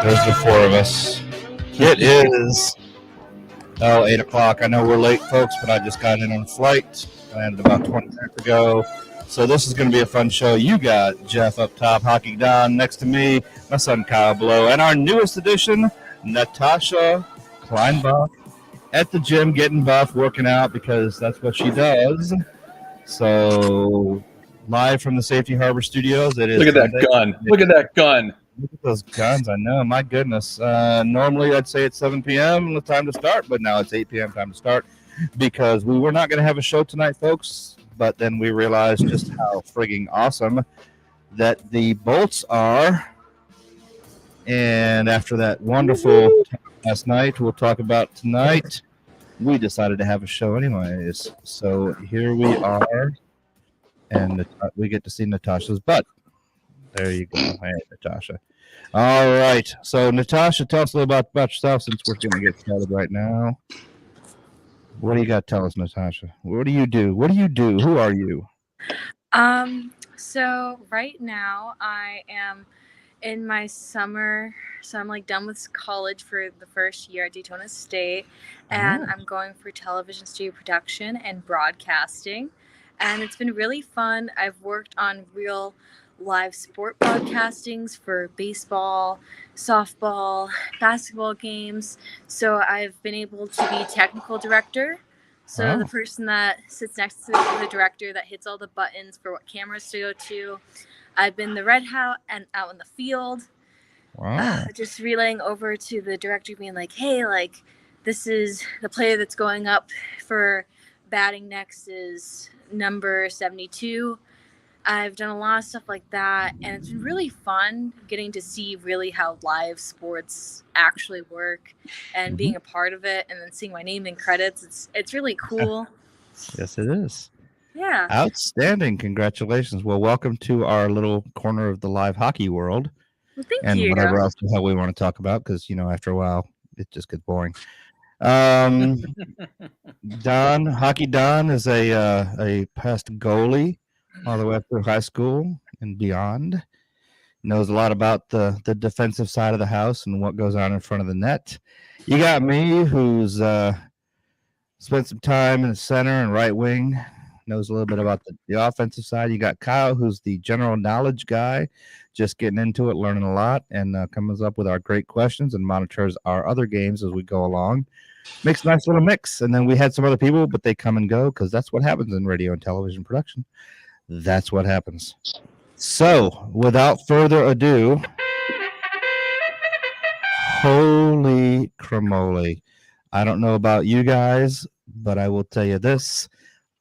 There's the four of us. It is 8 o'clock. I know we're late, folks, but I just got in on a flight. I landed about 20 minutes ago. So this is going to be a fun show. You got Jeff up top, Hockey Don next to me, my son Kyle below, and our newest addition, Natasha Kleinbach, at the gym getting buff, working out because that's what she does. So live from the Safety Harbor Studios. It is. Look at that gun. Look at that gun. Look at those guns. I know. My goodness. Normally, I'd say it's 7 p.m. the time to start, but now it's 8 p.m. time to start because we were not going to have a show tonight, folks. But then we realized just how frigging awesome that the Bolts are. And after that wonderful last night, we'll talk about tonight. We decided to have a show anyways. So here we are. And we get to see Natasha's butt. There you go. Hey, Natasha. All right. So, Natasha, tell us a little about yourself since we're going to get started right now. What do you got to tell us, Natasha? What do you do? What do you do? Who are you? So right now I am in my summer. So I'm like done with college for the first year at Daytona State. And I'm going for television studio production and broadcasting. And it's been really fun. I've worked on real live sport broadcastings for baseball, softball, basketball games. So I've been able to be technical director. So the person that sits next to the director that hits all the buttons for what cameras to go to. I've been the red hat and out in the field. Just relaying over to the director being like, hey, like this is the player that's going up for batting next is number 72. I've done a lot of stuff like that, and it's been really fun getting to see really how live sports actually work and being a part of it, and then seeing my name in credits. It's really cool. Yes, it is. Yeah. Outstanding. Congratulations. Well, welcome to our little corner of the live hockey world. Well, thank and you. Whatever else the hell we want to talk about, because, after a while, it just gets boring. Hockey Don is a past goalie all the way up through high school and beyond. Knows a lot about the defensive side of the house and what goes on in front of the net. You got me, who's spent some time in the center and right wing, knows a little bit about the offensive side. You got Kyle, who's the general knowledge guy, just getting into it, learning a lot, and comes up with our great questions and monitors our other games as we go along. Makes a nice little mix. And then we had some other people, but they come and go because that's what happens in radio and television production. That's what happens. So, without further ado, holy cramoly. I don't know about you guys, but I will tell you this.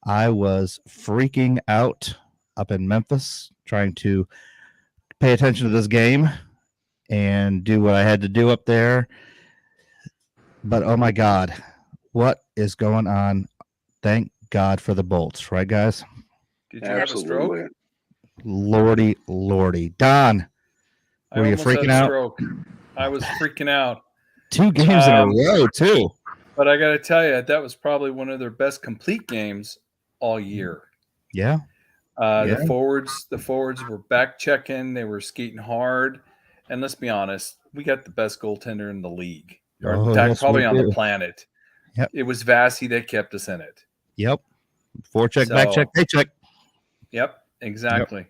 I was freaking out up in Memphis trying to pay attention to this game and do what I had to do up there. But, oh, my God, what is going on? Thank God for the Bolts, right, guys? Did you have a stroke? Lordy. Don, were you freaking out? Stroke. I was freaking out. 2 games in a row, too. But I got to tell you, that was probably one of their best complete games all year. Yeah. The forwards were back checking. They were skating hard. And let's be honest, we got the best goaltender in the league. Probably on the planet. Yep. It was Vasi that kept us in it. Yep. Forecheck, back check, paycheck. Yep, exactly.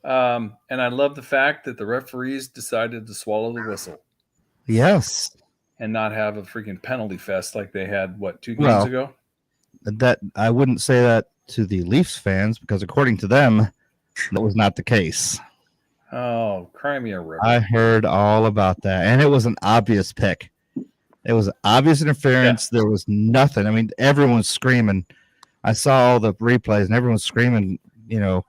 And I love the fact that the referees decided to swallow the whistle. Yes. And not have a freaking penalty fest like they had, 2 games ago? That I wouldn't say that to the Leafs fans because according to them, that was not the case. Oh, cry me a river. I heard all about that, and it was an obvious pick. It was obvious interference. Yeah. There was nothing. I mean, everyone's screaming. I saw all the replays, and everyone's screaming, throw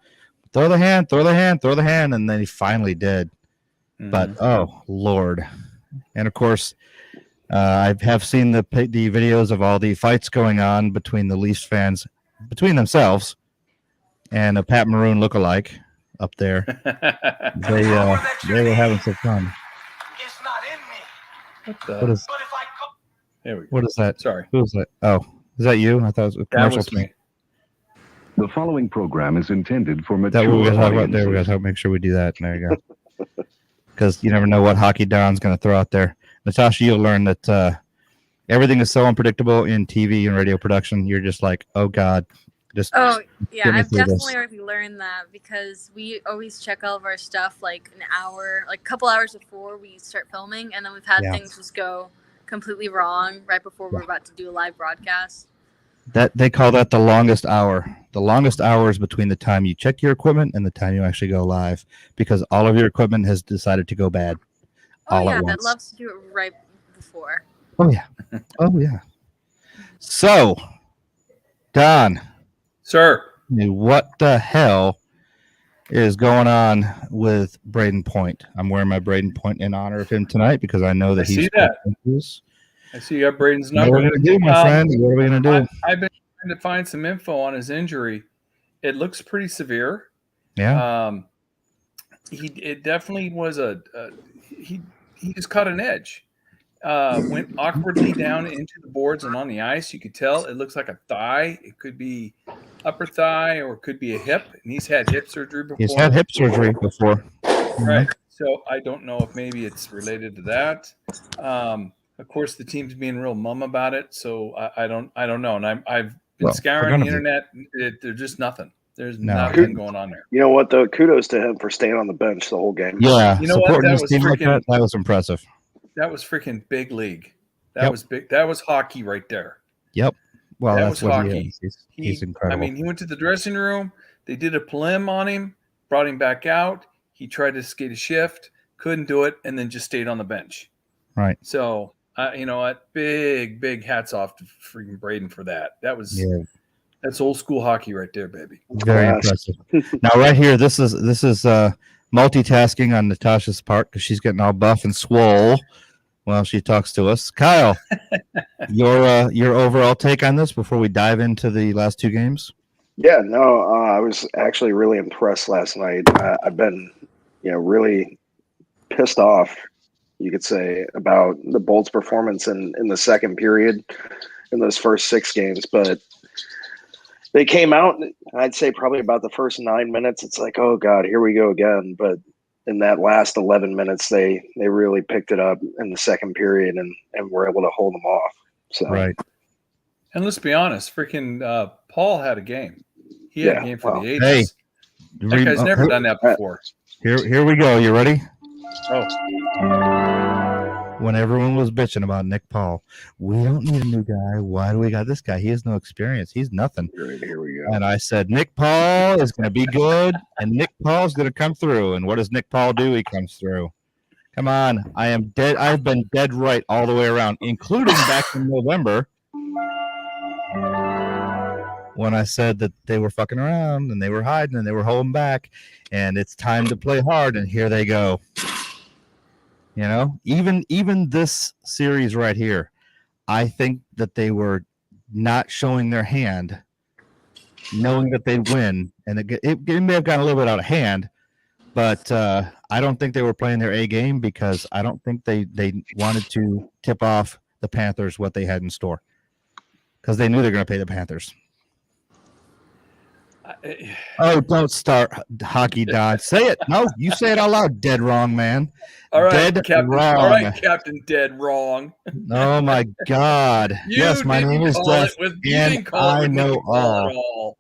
the hand, throw the hand, throw the hand, and then he finally did. Mm-hmm. But, oh, Lord. And, of course, I have seen the videos of all the fights going on between the Leafs fans, between themselves, and a Pat Maroon lookalike up there. They were having some fun. It's not in me. What is? But if I there we go. What is that? Sorry. Who is that? Oh, is that you? I thought it was a commercial. That was me. The following program is intended for mature audiences. That we talk about there. We got to make sure we do that. There you go. Because you never know what Hockey Don's going to throw out there. Natasha, you'll learn that everything is so unpredictable in TV and radio production. You're just like, oh God. I've definitely already learned that because we always check all of our stuff like an hour, like a couple hours before we start filming, and then we've had things just go completely wrong right before we're about to do a live broadcast. That they call that the longest hour. The longest hour is between the time you check your equipment and the time you actually go live, because all of your equipment has decided to go bad. Oh yeah, that loves to do it right before. Oh yeah, oh yeah. So, Don. Sir, what the hell is going on with Braden Point? I'm wearing my Braden Point in honor of him tonight because I know that he's. I see you got Braden's number. What are we going to do, my friend? What are we going to do? I've been trying to find some info on his injury. It looks pretty severe. Yeah. It definitely was he just caught an edge. Went awkwardly down into the boards and on the ice. You could tell it looks like a thigh. It could be upper thigh or it could be a hip. And he's had hip surgery before. He's had hip surgery before. Right. So I don't know if maybe it's related to that. Of course, the team's being real mum about it. So I don't know. And I've been scouring the internet. There's just nothing. There's nothing going on there. You know what, though? Kudos to him for staying on the bench the whole game. Yeah. You know what? That was impressive. That was freaking big league. That was big. That was hockey right there. Yep. Well, that was hockey. He's incredible. I mean, he went to the dressing room. They did a prelim on him, brought him back out. He tried to skate a shift, couldn't do it, and then just stayed on the bench. Right. So, you know what? Big hats off to freaking Braden for that. That's old school hockey right there, baby. Very impressive. Now, right here, this is multitasking on Natasha's part because she's getting all buff and swole while she talks to us. Kyle, your overall take on this before we dive into the last two games? Yeah, no, I was actually really impressed last night. I've been, really pissed off, you could say, about the Bolts' performance in the second period in those first 6 games, but they came out, I'd say probably about the first 9 minutes. It's like, oh God, here we go again. But in that last 11 minutes, they really picked it up in the second period and were able to hold them off. So right. And let's be honest, freaking Paul had a game. He had a game for the ages. Hey, that guy's never done that before. Here we go. You ready? Oh. When everyone was bitching about Nick Paul, we don't need a new guy. Why do we got this guy? He has no experience. He's nothing. Here we go. And I said, Nick Paul is going to be good, and Nick Paul is going to come through. And what does Nick Paul do? He comes through. Come on. I am dead. I've been dead right all the way around, including back in November when I said that they were fucking around and they were hiding and they were holding back, and it's time to play hard, and here they go. Even this series right here, I think that they were not showing their hand, knowing that they'd win, and it may have gotten a little bit out of hand, but I don't think they were playing their A game because I don't think they wanted to tip off the Panthers what they had in store because they knew they're going to pay the Panthers. Oh, don't start Hockey Don. Say it. No, you say it out loud. Dead wrong, man. All right, dead Captain. Wrong. All right, Captain. Dead wrong. Oh my God. Yes, my name is Jeff, and I know all.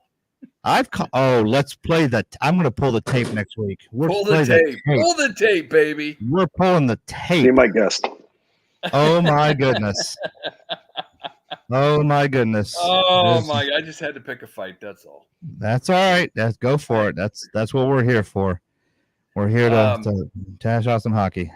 Let's play that. I'm going to pull the tape next week. Pull the tape. Pull the tape, baby. We're pulling the tape. Be my guest. Oh my goodness. Oh my goodness. Oh my! I just had to pick a fight. That's all. That's all right. Go for it. That's what we're here for. We're here to tash out some hockey.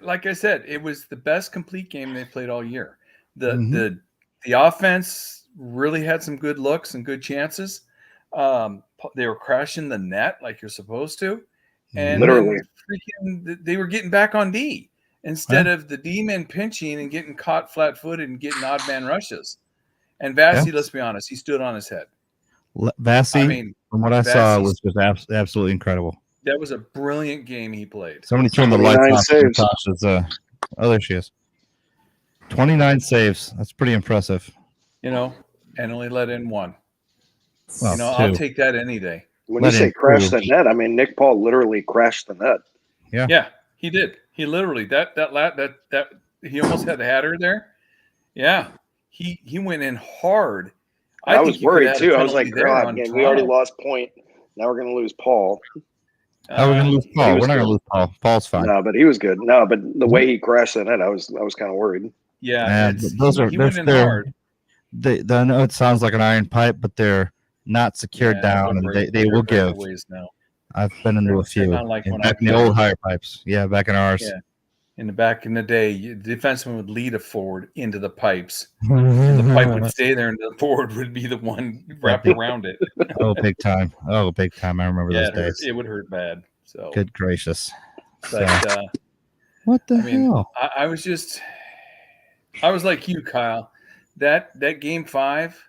like I said, it was the best complete game they played all year. Mhm. The offense really had some good looks and good chances. They were crashing the net like you're supposed to, and Literally. then freaking they were getting back on D instead of the D men pinching and getting caught flat-footed and getting odd man rushes. And Vassy, let's be honest, he stood on his head. Vassy, I mean, from what I saw, was just absolutely incredible. That was a brilliant game he played. Somebody turned the lights 29 off. saves. Natasha's, oh, there she is. 29 saves. That's pretty impressive. You know, and only let in one. Well, you know, two. I'll take that any day. When you say crash the net, I mean Nick Paul literally crashed the net. Yeah, he did. He literally that he almost had the header there. Yeah, he went in hard. I was worried too. I was like, God, man, we already lost point. Now we're going to lose Paul. How are we going to lose Paul? We're not going to lose Paul. Paul's fine. No, but he was good. No, but the way he crashed the net, I was kind of worried. Yeah, he went in hard. I know it sounds like an iron pipe, but they're not secured down, and they will give. I've been into a few. Back in the old higher pipes. Yeah, back in ours. Yeah. Back in the day, the defenseman would lead a forward into the pipes. And the pipe would stay there, and the forward would be the one wrapped around it. Oh, big time! Oh, big time! I remember those days. It would hurt bad. So good gracious! But what the hell? I was like you, Kyle. That game 5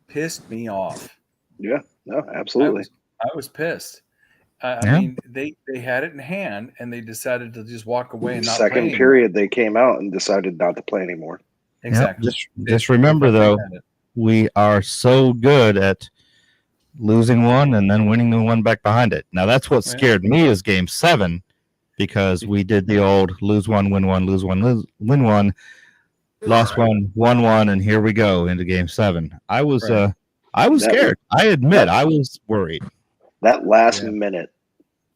pissed me off. Yeah, no, absolutely. I was pissed. I mean, they had it in hand, and they decided to just walk away and not play Second period, they came out and decided not to play anymore. Exactly. Just remember, though, we are so good at losing one and then winning the one back behind it. Now, that's what scared me is Game 7, because we did the old lose one, win one, lose one, win one, lost one, won one, and here we go into Game 7. I was scared. I admit, I was worried. That last minute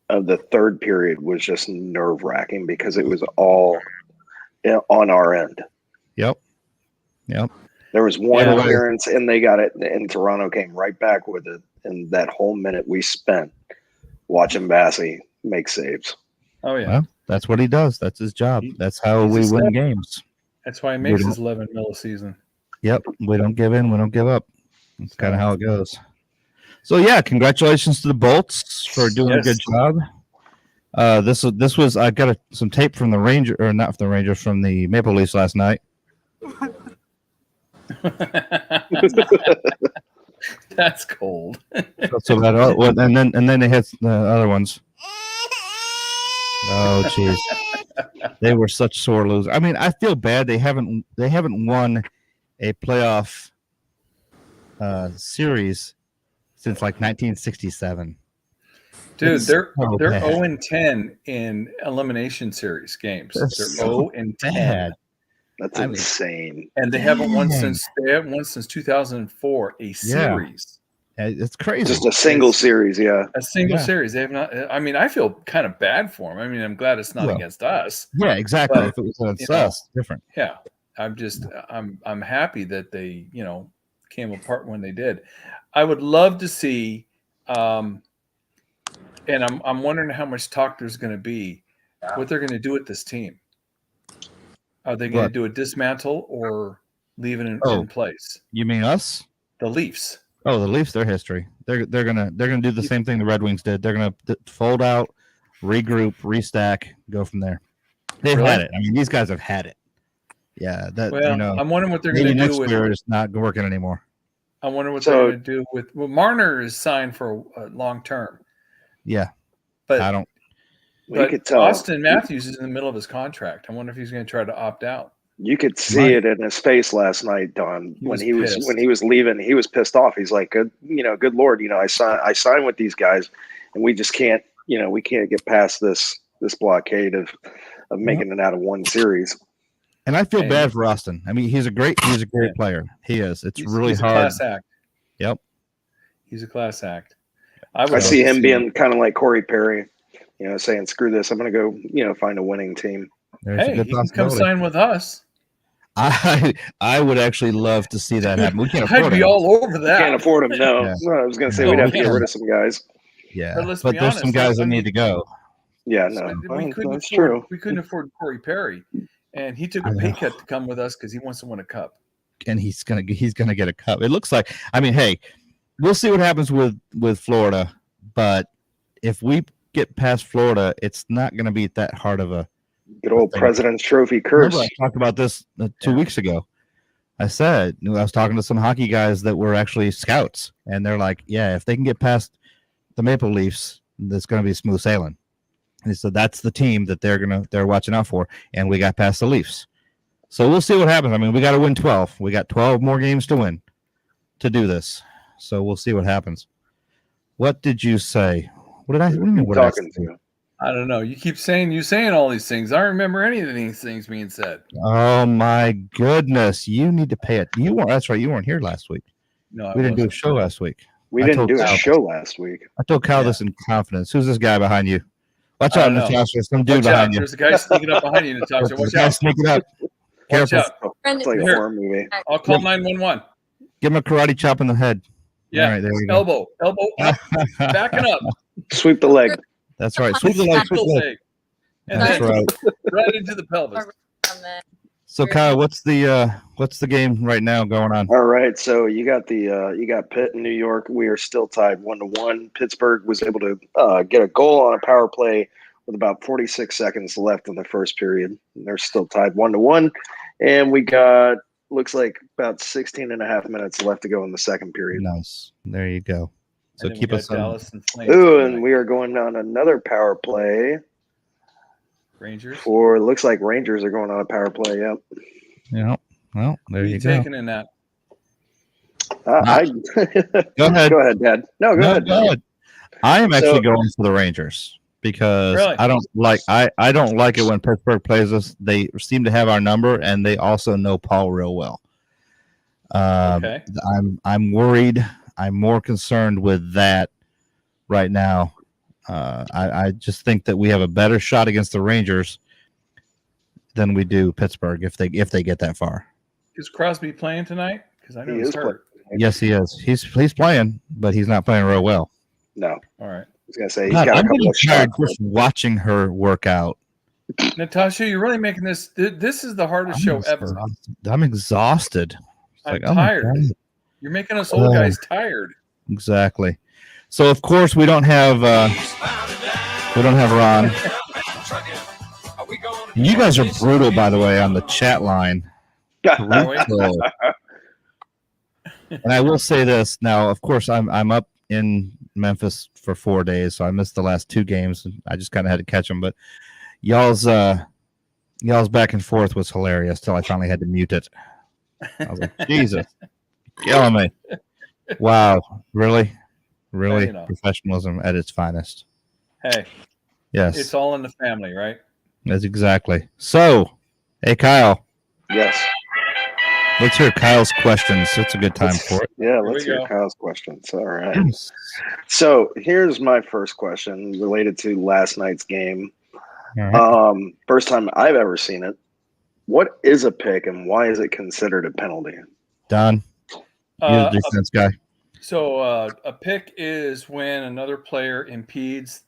of the third period was just nerve-wracking because it was all on our end. Yep. There was one appearance, and they got it, and Toronto came right back with it. And that whole minute we spent watching Vassy make saves. Oh, yeah. Well, that's what he does. That's his job. That's how we win games. That's why he makes his 11 mil a season. Yep. We don't give in. We don't give up. That's kind of how it goes. So yeah, congratulations to the Bolts for doing a good job. This was I got some tape from the Ranger, or not from the Rangers, from the Maple Leafs last night. That's cold. So that and then they had the other ones. Oh jeez, they were such sore losers. I mean, I feel bad they haven't won a playoff series since like 1967. Dude, they're 0-10 in elimination series games. They're 0-10. That's insane. And they haven't won since 2004 a series. Yeah, it's crazy. Just a single series, a single series. They have not. I mean, I feel kind of bad for them. I mean, I'm glad it's not against us. Yeah, exactly. But, if it was against us, different. Yeah, I'm happy that they came apart when they did. I would love to see, and I'm wondering how much talk there's going to be, what they're going to do with this team. Are they going to do a dismantle or leave it in place? You mean us? The Leafs. Oh, the Leafs, their history. They're gonna do the same thing the Red Wings did. They're gonna fold out, regroup, restack, go from there. They've had it. I mean, these guys have had it. Yeah, I'm wondering what they're going to do with it. It's not working anymore. I wonder what they're going to do with. Well, Marner is signed for a long term. Yeah, but I don't. You could tell Austin Matthews is in the middle of his contract. I wonder if he's going to try to opt out. You could see it in his face last night, Don. When he was leaving, he was pissed off. He's like, good Lord, I signed with these guys, and we just can't, we can't get past this blockade of making it out of one series. And I feel bad for Austin. I mean, he's a great player. He is. He's really hard. He's a class act. Yep. He's a class act. I see him being kind of like Corey Perry, saying, screw this. I'm going to go, he winning team. He can come sign with us. I would actually love to see that happen. We can't afford I'd be all over that. Can't afford him, no. Yeah. No, I was going to say we'd have to get rid of some guys. Yeah, but there's some guys that need to go. Yeah, So no, we couldn't that's afford true. we couldn't afford Corey Perry, and he took a I pay know. cut to come with us because he wants to win a cup. And he's gonna get a cup. It looks like. I mean, hey, we'll see what happens with Florida, but if we get past Florida, it's not going to be that hard of a Good old thing. President's Trophy Remember, curse. I talked about this 2 weeks ago. I said I was talking to some hockey guys that were actually scouts, and they're like, "Yeah, if they can get past the Maple Leafs, that's going to be smooth sailing." And so that's the team that they're watching out for, and we got past the Leafs. So we'll see what happens. I mean, we got to win 12. We got 12 more games to win to do this. So we'll see what happens. What did you say? What do you mean? What did I Talking say? to. I don't know. You keep saying all these things. I don't remember any of these things being said. Oh my goodness! You need to pay it. You weren't. That's right. You weren't here last week. No, We didn't do a show last week. We I didn't told do a Kyle- show last week. I told Kyle Yeah. this in confidence. Who's this guy behind you? Watch I out, don't know. Natasha. Some dude Watch out. behind you. There's a guy sneaking up behind you, Natasha. There's Watch a guy out. sneaking up. Watch Careful. out. It's like a Here. horror movie. I'll call 911. Give him a karate chop in the head. Yeah. All right, there we go. Elbow up, backing up. Sweep the leg. That's right. Sweep the leg. Sweep the leg. Leg. And That's then right. right into the pelvis. So Kyle, what's the game right now going on? All right, so you got Pitt in New York. We are still tied 1-1. Pittsburgh was able to get a goal on a power play with about 46 seconds left in the first period. They're still tied 1-1, and we got looks like about 16 and a half minutes left to go in the second period. Nice. There you go. So And then keep we us got on. Dallas and Flames. Ooh, tonight. and we are going on another power play Rangers. for looks like Rangers are going on a power play. Yep. Yeah. Well, there Who you you go. taking in that? Go ahead. Go ahead, Dad. No, go ahead. Go ahead. I am actually So- going for the Rangers because Really? I don't like I don't like it when Pittsburgh plays us. They seem to have our number, and they also know Paul real well. Okay. I'm worried. I'm more concerned with that right now. I just think that we have a better shot against the Rangers than we do Pittsburgh if they get that far. Is Crosby playing tonight? Because I know He he's is hurt. Yes, he is. He's playing, but he's not playing real well. No, All right. I was gonna say he's God, got a I'm couple getting of tired shots. just watching her work out. Natasha, you're really making this. This is the hardest show ever. I'm exhausted. It's I'm like, oh my tired. God. You're making us old guys tired. Exactly. So of course we don't have Ron. You guys are brutal, by the way, on the chat line. Brutal. And I will say this now. Of course, I'm up in Memphis for 4 days, so I missed the last 2 games. And I just kind of had to catch them. But y'all's back and forth was hilarious till I finally had to mute it. I was like, Jesus, killing me. Wow, really, You know. professionalism at its finest. Hey, Yes, it's all in the family, right? that's exactly. So, hey Kyle, Yes. let's hear Kyle's questions. It's a good time for it. Yeah, we let's hear go. Kyle's questions. All right. So here's my first question related to last night's game. All right. First time I've ever seen it. What is a pick and why is it considered a penalty? Don, you're the defense guy. So a pick is when another player impedes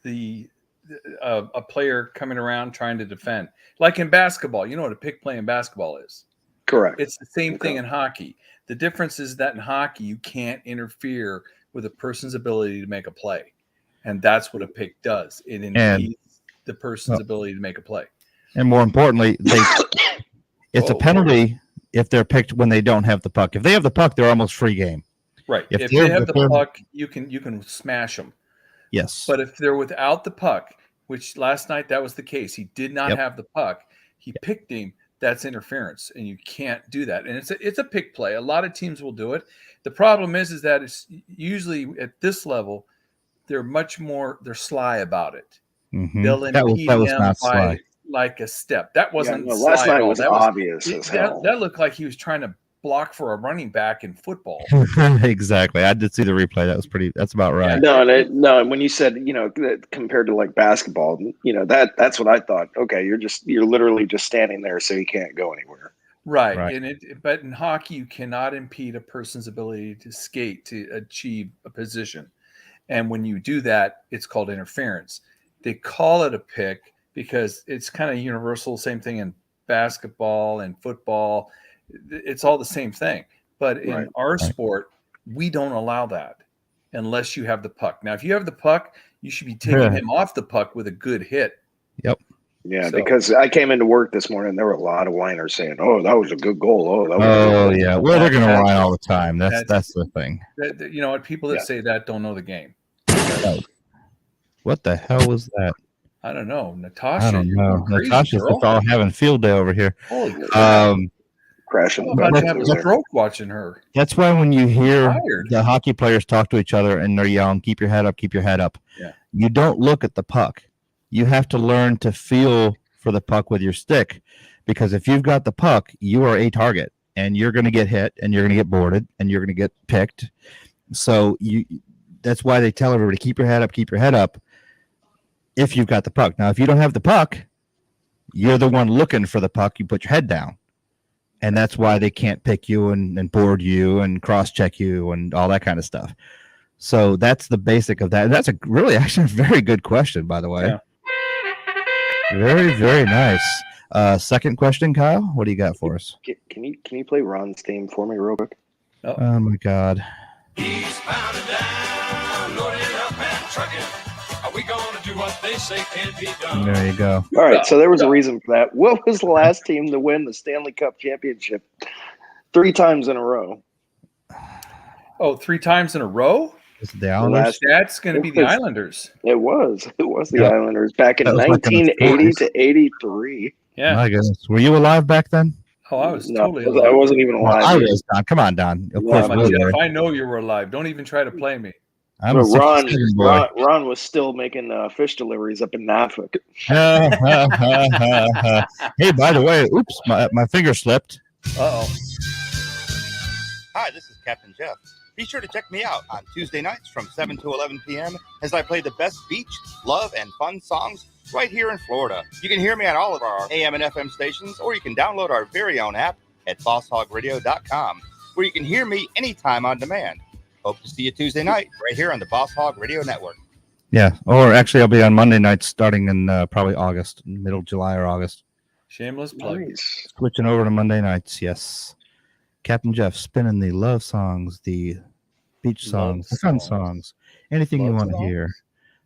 a player coming around trying to defend. Like in basketball, you know what a pick play in basketball is. Correct. It's the same thing in hockey. The difference is that in hockey, you can't interfere with a person's ability to make a play. And that's what a pick does. It impedes the person's ability to make a play. And more importantly, it's a penalty if they're picked when they don't have the puck. If they have the puck, they're almost free game. Right. If If they're- they have if the they're- puck, you can smash them. Yes. But if they're without the puck, which last night that was the case, he did not have the puck. He picked him. That's interference, and you can't do that. And it's a pick play. A lot of teams will do it. The problem is that it's usually at this level, they're sly about it. Mhm. They'll That impede was him not by sly. like a step. That wasn't sly last at night all. was That obvious as hell. that looked like he was trying to block for a running back in football. Exactly. I did see the replay. That's about right. No, and when you said, that compared to like basketball, that's what I thought. Okay, you're literally just standing there so you can't go anywhere. Right. Right. But in hockey, you cannot impede a person's ability to skate to achieve a position. And when you do that, it's called interference. they call it a pick because it's kind of universal. Same thing in basketball and football. It's all the same thing. But in our sport, we don't allow that unless you have the puck. Now, if you have the puck, you should be taking him off the puck with a good hit. Yep. Yeah, because I came into work this morning, there were a lot of whiners saying, "Oh, that was a good goal." Oh, that was a good goal. Yeah. Well, they're going to whine all the time. That's the thing. You know what? People that say that don't know the game. What the hell was that? I don't know, Natasha. I don't know. Crazy, Natasha's girl. all having field day over here. Holy crap! Crashing. I'm about to have a stroke watching her. That's why when you hear Tired. the hockey players talk to each other and they're yelling, "Keep your head up, keep your head up." Yeah. You don't look at the puck. You have to learn to feel for the puck with your stick, because if you've got the puck, you are a target, and you're going to get hit, and you're going to get boarded, and you're going to get picked. So that's why they tell everybody, keep your head up, keep your head up. If you've got the puck. Now, if you don't have the puck, you're the one looking for the puck. You put your head down. And that's why they can't pick you and board you and cross-check you and all that kind of stuff. So that's the basic of that. And that's actually a very good question, by the way. Yeah. Very, very nice. Second question, Kyle. What do you got for us? Can you play Ron's theme for me real quick? Oh my God. He's bound and down, loaded up and trucking. Are we gonna do what they say can be done? There you go. All right, so there was a reason for that. What was the last team to win the Stanley Cup championship 3 times in a row? Oh, 3 times in a row? Is it the Islanders? That's going to be the Islanders. It was the Islanders back in 1980 to 83. Yeah. My goodness. Were you alive back then? Oh, I was No, totally I alive. wasn't even alive. I was, Don. Come on, Don. Of course, But we Jeff, were. I know you were alive. Don't even try to play me. I'm a 67 boy. Ron was still making fish deliveries up in Norfolk. Hey, by the way, oops, my finger slipped. Uh-oh. Hi, this is Captain Jeff. Be sure to check me out on Tuesday nights from 7 to 11 p.m. as I play the best beach, love, and fun songs right here in Florida. You can hear me on all of our AM and FM stations, or you can download our very own app at bosshogradio.com, where you can hear me anytime on demand. Hope to see you Tuesday night right here on the Boss Hog Radio Network. Yeah, or actually, I'll be on Monday nights starting in probably August, middle of July or August. Shameless plug. Nice. Switching over to Monday nights, yes. Captain Jeff spinning the love songs, the beach songs, the fun songs, anything you want to hear.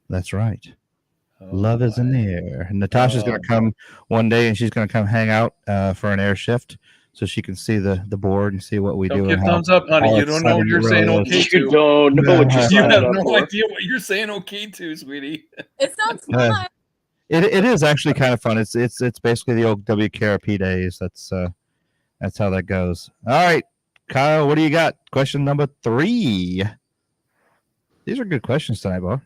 That's right. Love is in the air. And Natasha's going to come one day, and she's going to come hang out for an air shift so she can see the board and see what we do. Don't give and how thumbs up, honey. all You don't know what you're exciting saying it okay is. to. You don't know what you're You signing have up no for. idea what you're saying okay to, sweetie. It sounds fun. It is actually kind of fun. It's basically the old WKRP days. That's how that goes. All right, Kyle, what do you got? Question number 3. These are good questions tonight, Bo.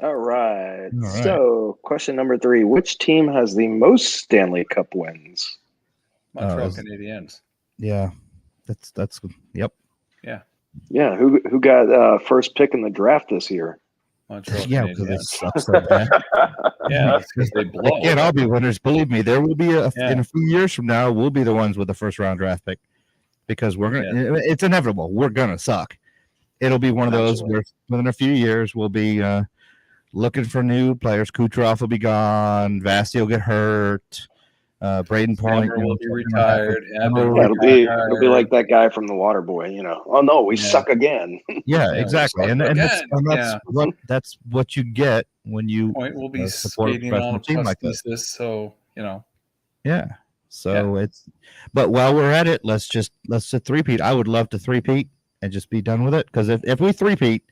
All right. So, question number 3: which team has the most Stanley Cup wins? Montreal Canadiens. Yeah, that's yep. Yeah, who got first pick in the draft this year? Montreal Yeah, because it Canadiens. sucks so bad. Yeah, because they blow. They can't all be winners. Believe me, there will be Yeah. in a few years from now, we'll be the ones with the first round draft pick because we're gonna. It's inevitable. We're gonna suck. It'll be one of those where within a few years we'll be looking for new players. Kucherov will be gone. Vasi will get hurt. Braden Point will be retired. It'll be like that guy from The Water Boy. You know, oh no, we suck again. Yeah, exactly. And again. that's what you get when you Point will be support a skating on professional a team like this. so you know. Yeah. So it's, but while we're at it, let's three-peat. I would love to three-peat and just be done with it. Because if we three-peat,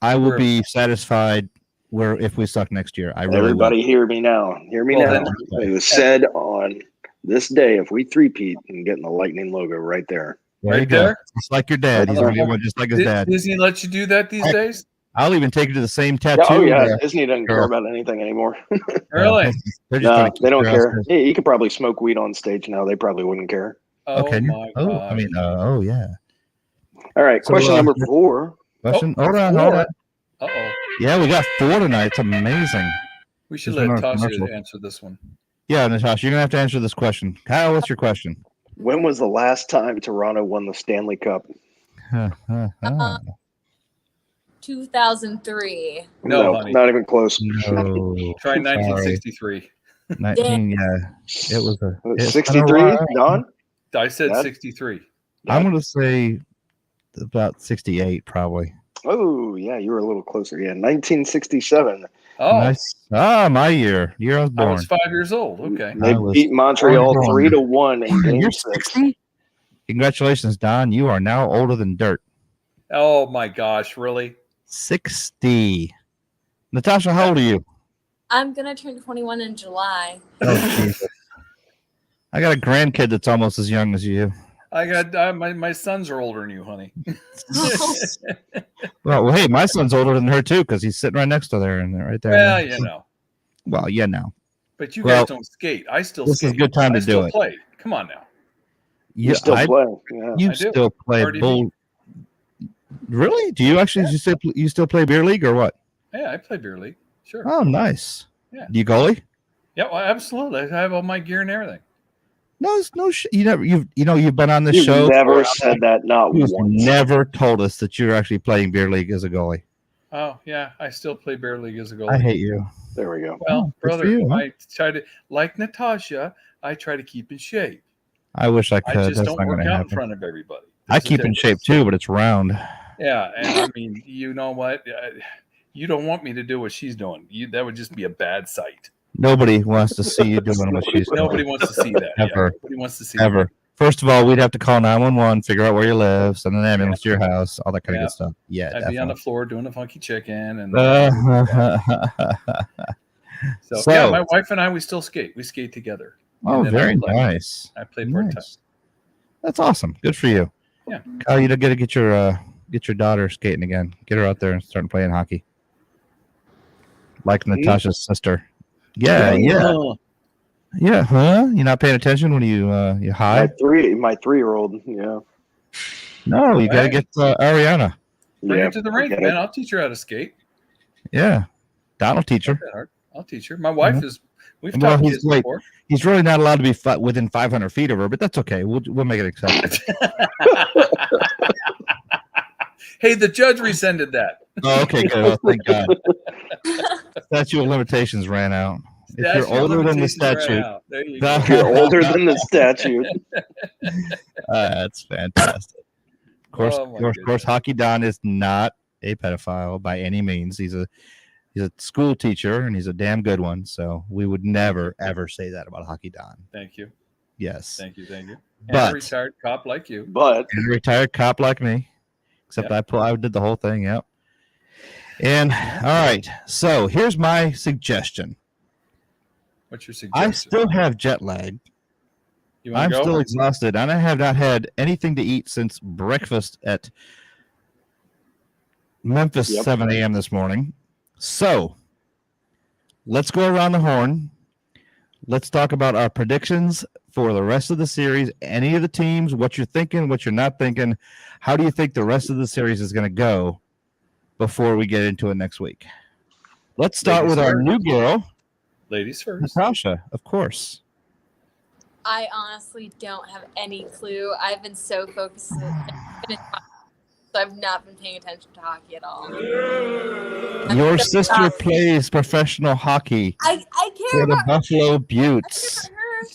I will be saatified if we suck next year. I really Everybody will. hear me now. Hear me now. It was said on this day, if we three-peat and getting the Lightning logo right there. There you go. Just like your dad. He's going to get one just like his dad. Disney let you do that these days? I'll even take you to the same tattoo. Oh, yeah. Disney doesn't care about anything anymore. Really? No, they don't care. Yeah, you could probably smoke weed on stage now. They probably wouldn't care. Okay. My God. I mean, oh, yeah. All right. So, question number 4. Question. Hold on. Uh-oh. Yeah, we got 4 tonight. It's amazing. We should There's let no Tasha commercial. answer this one. Yeah, Natasha, you're going to have to answer this question. Kyle, what's your question? When was the last time Toronto won the Stanley Cup? 2003. No, honey. not even close. No. Try Sorry. 1963. 19, yeah. It was a. it's been a 63, while. Don? I said Dad? 63. I'm going to say about 68, probably. Oh, yeah, you were a little closer. Yeah, 1967. Oh, Nice. My year. Year I was I born. was 5 years old. Okay. They I was beat Montreal born. 3-1 in Game You're 6. 60? Congratulations, Don. You are now older than dirt. Oh my gosh, really? 60. Natasha, how old are you? I'm gonna turn 21 in July. Oh, Jesus. I got a grandkid that's almost as young as you. I got my sons are older than you, honey. Well, hey, my son's older than her too because he's sitting right next to her and right there. Well, you know. Well, yeah, now. But you Well, guys don't skate. I still this skate. is a good time to I still do it. play. Come on now. You still play. Yeah. You I do. still play RDB. bull. Really? Do you actually? You still play beer league or what? Yeah, I play beer league. Sure. Oh, nice. Yeah. Do you goalie? Yeah, well, absolutely. I have all my gear and everything. No, it's no. You never. You've been on this You've show. never said that, not You've once. never told us that you're actually playing beer league as a goalie. Oh yeah, I still play beer league as a goalie. I hate you. There we go. Well, good for brother, you, huh? I try to, like Natasha, I try to keep in shape. I wish I could. I just That's don't not work going to out in happen. front of everybody. I There's a keep in shape difference. too, but it's round. Yeah, and I mean, you know what? You don't want me to do what she's doing. That would just be a bad sight. Nobody wants to see you doing what she's doing. Nobody wants to see that. Yeah, Ever. nobody wants to see Ever. that. First of all, we'd have to call 911, figure out where you live, send an ambulance to your house, all that kind of Yeah. good stuff. Yeah, I'd be on the floor doing a funky chicken, and So- so yeah, my wife and I, we still skate. We skate together. Oh, And then I very play. nice. I play part time. Nice. That's awesome. Good for you. Yeah. Kyle, you got to get your daughter skating again. Get her out there and start playing hockey. Like Natasha's sister. Yeah. Huh? You're not paying attention when you high? My 3-year-old. Yeah. No, you got to Hey. get Ariana. Bring Yeah. her to the rink, get man. it. I'll teach her how to skate. Yeah. Don will teach her. Not that hard. I'll teach her. My wife is. We've Well, taught he's kids late. before. He's really not allowed to be within 500 feet of her, but that's okay. We'll make it acceptable. Hey, the judge rescinded that. Oh, okay, good. Oh, thank God. Statute of limitations ran out. If Statute you're of older than the limitations ran statute, out. There you that- go. You're older than the statute. That's fantastic. Of course, Oh, my of course, goodness. Hockey Don is not a pedophile by any means. He's a school teacher and he's a damn good one. So we would never ever say that about Hockey Don. Thank you. Yes, Thank you. Thank you. And But- a retired cop like you. But and a retired cop like me. Except I did the whole thing. Yep. And all right, so here's my suggestion. What's your suggestion? I still have jet lag. You wanna I'm go? still exhausted, and I have not had anything to eat since breakfast at Memphis, Yep. 7 a.m. this morning. So let's go around the horn. Let's talk about our predictions for the rest of the series. Any of the teams, what you're thinking, what you're not thinking. How do you think the rest of the series is going to go before we get into it next week? Let's start Ladies with our first. new girl, Ladies first. Natasha, of course. I honestly don't have any clue. I've been so focused, so I've not been paying attention to hockey at all. Your sister plays professional hockey I care for the about, Buffalo I Buttes. care about her.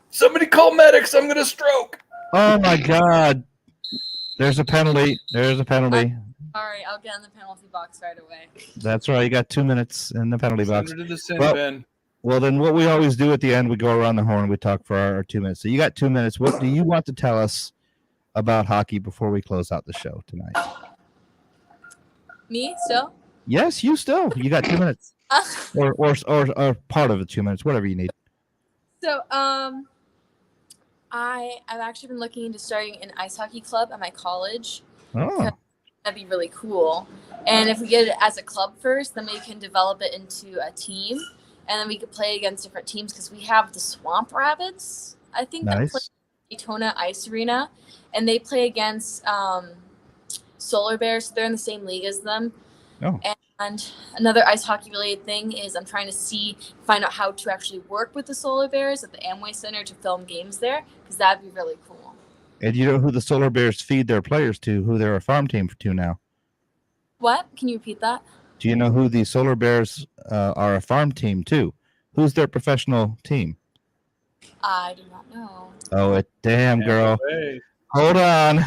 Somebody call medics. I'm gonna stroke. Oh my God. There's a penalty. There's a penalty. All right, I'll get in the penalty box right away. That's right. You got 2 minutes in the penalty Send box. her to the sin Well, bin. Well, then what we always do at the end, we go around the horn. We talk for our 2 minutes. So you got 2 minutes. What do you want to tell us about hockey before we close out the show tonight? Me still? Yes, you still. You got 2 minutes. Or part of the 2 minutes, whatever you need. So I've actually been looking into starting an ice hockey club at my college. Oh, That'd be really cool. And if we get it as a club first, then we can develop it into a team, and then we could play against different teams because we have the Swamp Rabbits, I think, that play nice. Daytona Ice Arena, and they play against Solar Bears. So they're in the same league as them. Oh. And another ice hockey related thing is I'm trying to find out how to actually work with the Solar Bears at the Amway Center to film games there, because that'd be really cool. And you know who the Solar Bears feed their players to, who they're a farm team to now? What? Can you repeat that? Do you know who the Solar Bears are? A farm team too. Who's their professional team? I do not know. Oh, damn, Tampa girl. Bay. Hold on.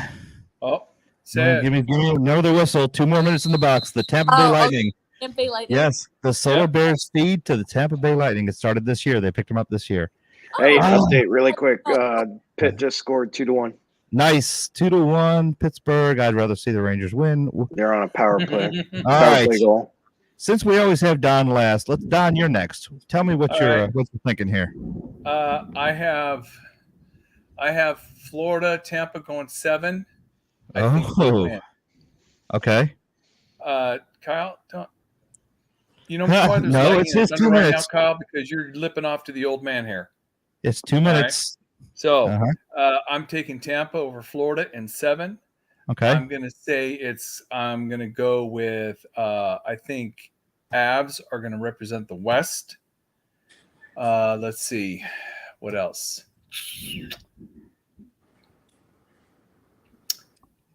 Oh, say Give me another whistle. 2 more minutes in the box. The Tampa Bay Lightning. Tampa Bay Lightning. Yes, the Solar Bears feed to the Tampa Bay Lightning. It started this year. They picked them up this year. Hey, Oh. update really quick. Pitt just scored 2-1. Nice. 2-1 Pittsburgh. I'd rather see the Rangers win. They're on a power play. All Power right. play goal. Since we always have Don last, Don, you're next. Tell me what All you're right. what you're thinking here. I have Florida, Tampa going 7. I think they'll win. Okay. Kyle, don't. You know why there's No, lightning it's in just thunder 2 right minutes. now, Kyle? Because you're lipping off to the old man here. It's 2 minutes. So I'm taking Tampa over Florida in 7. Okay. I'm gonna go with I think Avs are gonna represent the West. Let's see. What else?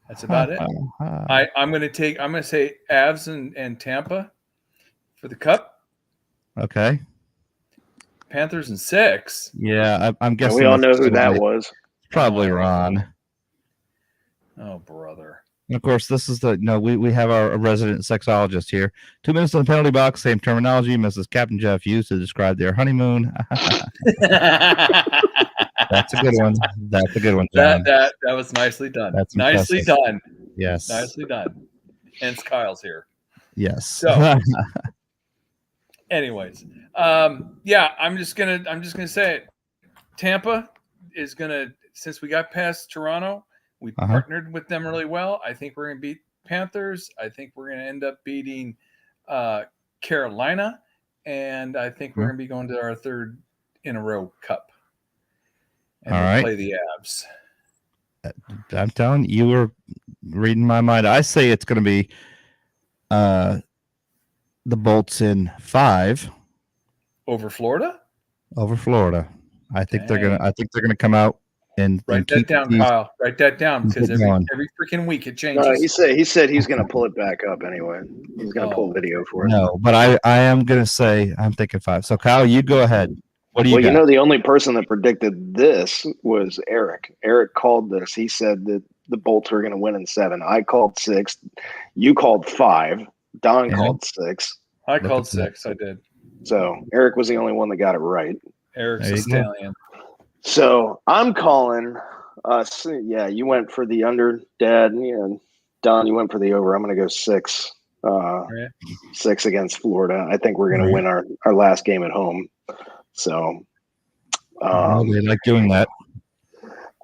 That's about it. I'm gonna say Avs and Tampa for the Cup. Okay. Panthers in 6. Yeah, I'm And guessing we all know who that somebody- was. Probably Ron. Oh, brother. And of course, this is we have our resident sexologist here. 2 minutes on the penalty box. Same terminology Mrs. Captain Jeff used to describe their honeymoon. That's a good one. That's a good one, John. That was nicely done. That's nicely impressive. done. Yes. Nicely done. Hence Kyle's here. Yes. So, anyways, yeah, I'm just gonna say it. Tampa is gonna, since we got past Toronto, we partnered with them really well. I think we're gonna beat Panthers. I think we're gonna end up beating Carolina, and I think we're gonna be going to our 3rd in a row cup. And All we'll right. play the Avs. I'm telling you, were reading my mind. I say it's going to be the Bolts in 5 Over Florida. over Florida. I think they're gonna come out and Write that down, Kyle. Write that down, because every freaking week it changes. He said he's going to pull it back up anyway. He's going to pull video for it. No, but I am going to say I'm thinking 5. So Kyle, you go ahead. What do you got? You know, the only person that predicted this was Eric. Eric called this. He said that the Bolts were going to win in 7. I called 6. You called 5. Don called 6. I called 6. I did. So Eric was the only one that got it right. Eric's a stallion. So I'm calling us. Yeah, you went for the under, Dad. And Don, you went for the over. I'm going to go 6. 6 against Florida. I think we're going to win our last game at home. So they like doing that.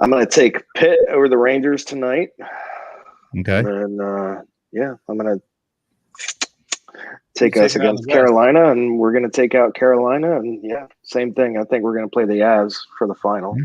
I'm going to take Pitt over the Rangers tonight. Okay. And I'm going to take us against Carolina, and we're going to take out Carolina. And same thing. I think we're going to play the Avs for the final.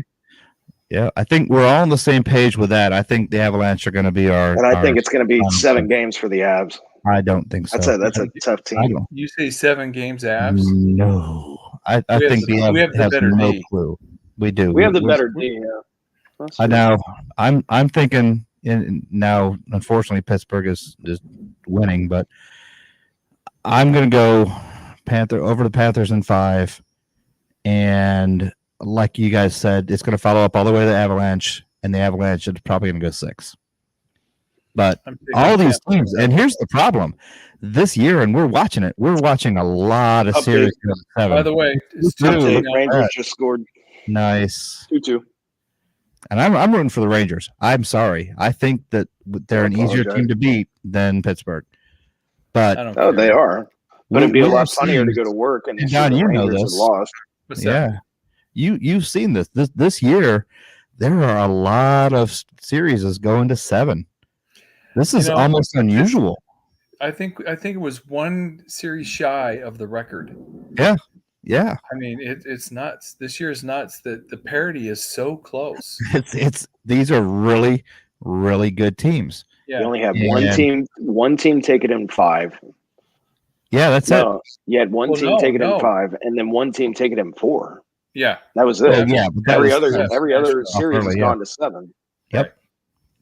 Yeah, I think we're all on the same page with that. I think the Avalanche are going to be and I think it's going to be 7 games for the Avs. I don't think so. That's a tough team. You say 7 games, Avs? No, I think the Avs have no clue. We do. We have the better D. Yeah. I know. I'm thinking now. Unfortunately, Pittsburgh is winning, but I'm going to go over the Panthers in 5, and like you guys said, it's going to follow up all the way to the Avalanche, and the Avalanche is probably going to go 6. But all these teams, and here's the problem this year, and we're watching it. We're watching a lot of series. By the way, Rangers just scored. Nice. 2-2. And I'm rooting for the Rangers. I'm sorry. I think that they're an easier team to beat than Pittsburgh. But they are. But it'd be a lot funnier to go to work and John, you know this. Lost. Yeah, you've seen this year. There are a lot of series going to 7. This is almost unusual. I think it was 1 series shy of the record. Yeah. I mean, it's nuts. This year is nuts. The parity is so close. These are really, really good teams. Yeah. You only have one team take it in 5. Yeah, that's it. You had one team take it in 5, and then one team take it in 4. Yeah, that was it. Yeah, every other series has gone to 7. Yep.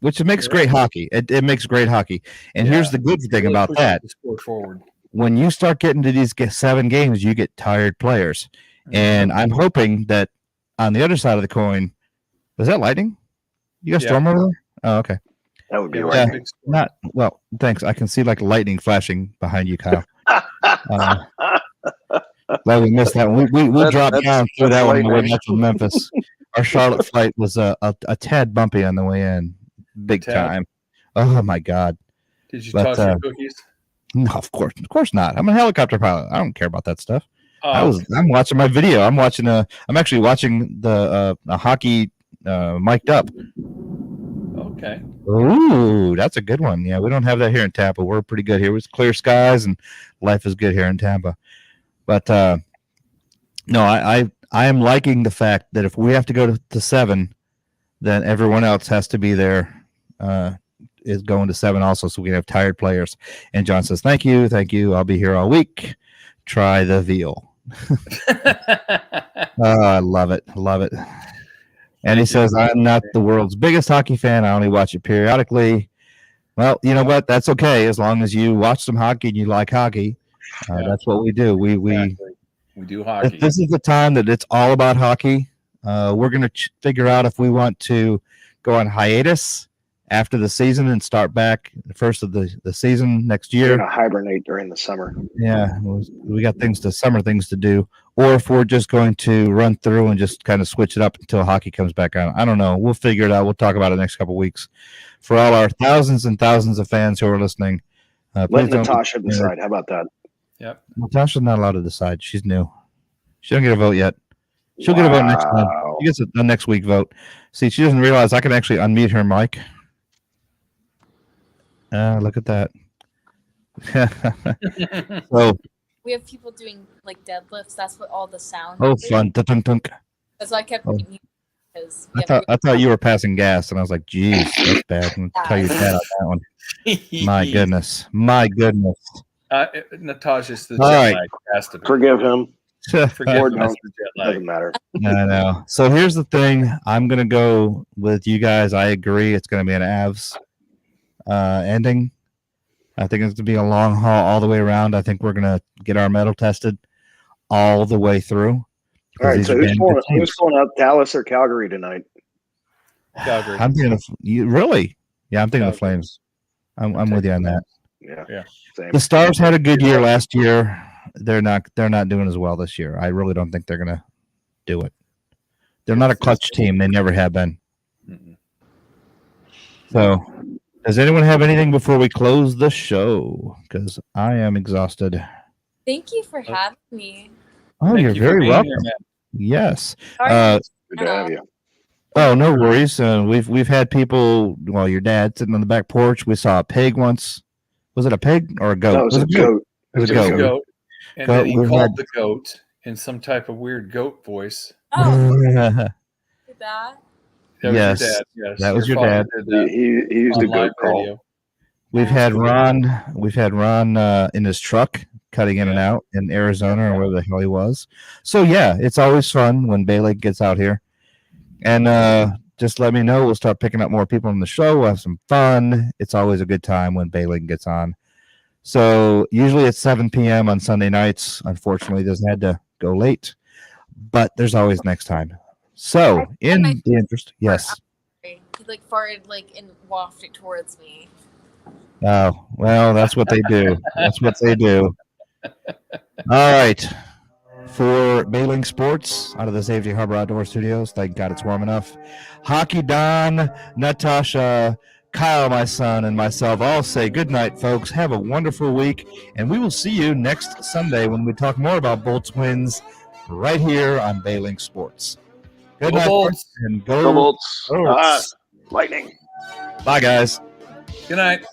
which makes You're great right. hockey. It makes great hockey. And Yeah. here's the good thing Really about pushes that. the sport forward. When you start getting to these 7 games, you get tired players. And I'm hoping that on the other side of the coin, was that Lightning? You got Storm over there? Oh, okay. That would be Yeah, right. big sport. Not well. Thanks. I can see like lightning flashing behind you, Kyle. Glad we missed that one. We dropped down through that one on the way back to Memphis. Our Charlotte flight was a tad bumpy on the way in, big Tad. time. Oh my God! Did you But, toss your cookies? No, of course not. I'm a helicopter pilot. I don't care about that stuff. Oh, I'm watching my video. I'm actually watching the hockey mic'd up. okay. Ooh, that's a good one. Yeah, we don't have that here in Tampa. We're pretty good here. It's clear skies and life is good here in Tampa. But no, I am liking the fact that if we have to go to 7, then everyone else has to be there. Is going to 7 also, so we can have tired players. And John says, "Thank you. I'll be here all week. Try the veal." Oh, I love it. And he says, "I'm not the world's biggest hockey fan. I only watch it periodically." Well, you know what? That's okay as long as you watch some hockey and you like hockey. That's what we do. We do hockey. This is the time that it's all about hockey. We're going to figure out if we want to go on hiatus after the season and start back the first of the season next year. We're going to hibernate during the summer. Yeah, we got summer things to do. Or if we're just going to run through and just kind of switch it up until hockey comes back on. I don't know. We'll figure it out. We'll talk about it next couple of weeks. For all our thousands and thousands of fans who are listening, let Natasha decide. How about that? Yep. Natasha's not allowed to decide. She's new. She don't get a vote yet. She'll get a vote next time. She gets a next week vote. See, she doesn't realize I can actually unmute her mic. Look at that. So We have people doing like deadlifts. That's what all the sound. fun. Dunk. That's why I kept muting because I thought you were passing gas, and I was like, "Geez, that's bad." I'm gonna tell your dad on that one. My goodness. Natasha's the All jet right. lag. Has to be. Forgive him. Forgive Or him, don't. it's the jet lag. Doesn't matter. I know. So here's the thing. I'm gonna go with you guys. I agree. It's gonna be an Avs ending. I think it's gonna be a long haul all the way around. I think we're gonna get our metal tested all the way through. All right. So who's going out, Dallas or Calgary tonight? Calgary. I'm thinking of you. Really? Yeah, I'm thinking of Flames. I'm with you on that. Yeah. Same. The Stars had a good year last year. They're not doing as well this year. I really don't think they're gonna do it. They're not a clutch team. They never have been. Mm-mm. So, does anyone have anything before we close the show? Because I am exhausted. Thank you for having me. Oh, you're very welcome. Here, Yes. Good to have you. Oh, no worries. We've had people. Well, your dad sitting on the back porch. We saw a pig once. Was it a pig or a goat? No, it was a goat. It was a It was a goat. goat. And Goat, then he we called had- the goat in some type of weird goat voice. Oh, Yes, that. That was your dad. Yes. that was your father dad. did that He used on a live goat call. radio. We've had Ron in his truck cutting in and out in Arizona or wherever the hell he was. So yeah, it's always fun when BayLink gets out here. And just let me know. We'll start picking up more people on the show. We'll have some fun. It's always a good time when BayLink gets on. So usually it's 7 p.m. on Sunday nights. Unfortunately, it doesn't have to go late, but there's always next time. So in the interest, yes. He like farted and wafted towards me. Oh, well, that's what they do. That's what they do. All right. For BayLink Sports out of the Safety Harbor Outdoor Studios, thank God it's warm enough. Hockey Don, Natasha, Kyle, my son, and myself all say good night, folks. Have a wonderful week, and we will see you next Sunday when we talk more about Bolts wins right here on BayLink Sports. Good night, Bolts. folks, and go Bolts. Bolts. Lightning. Bye, guys. Good night.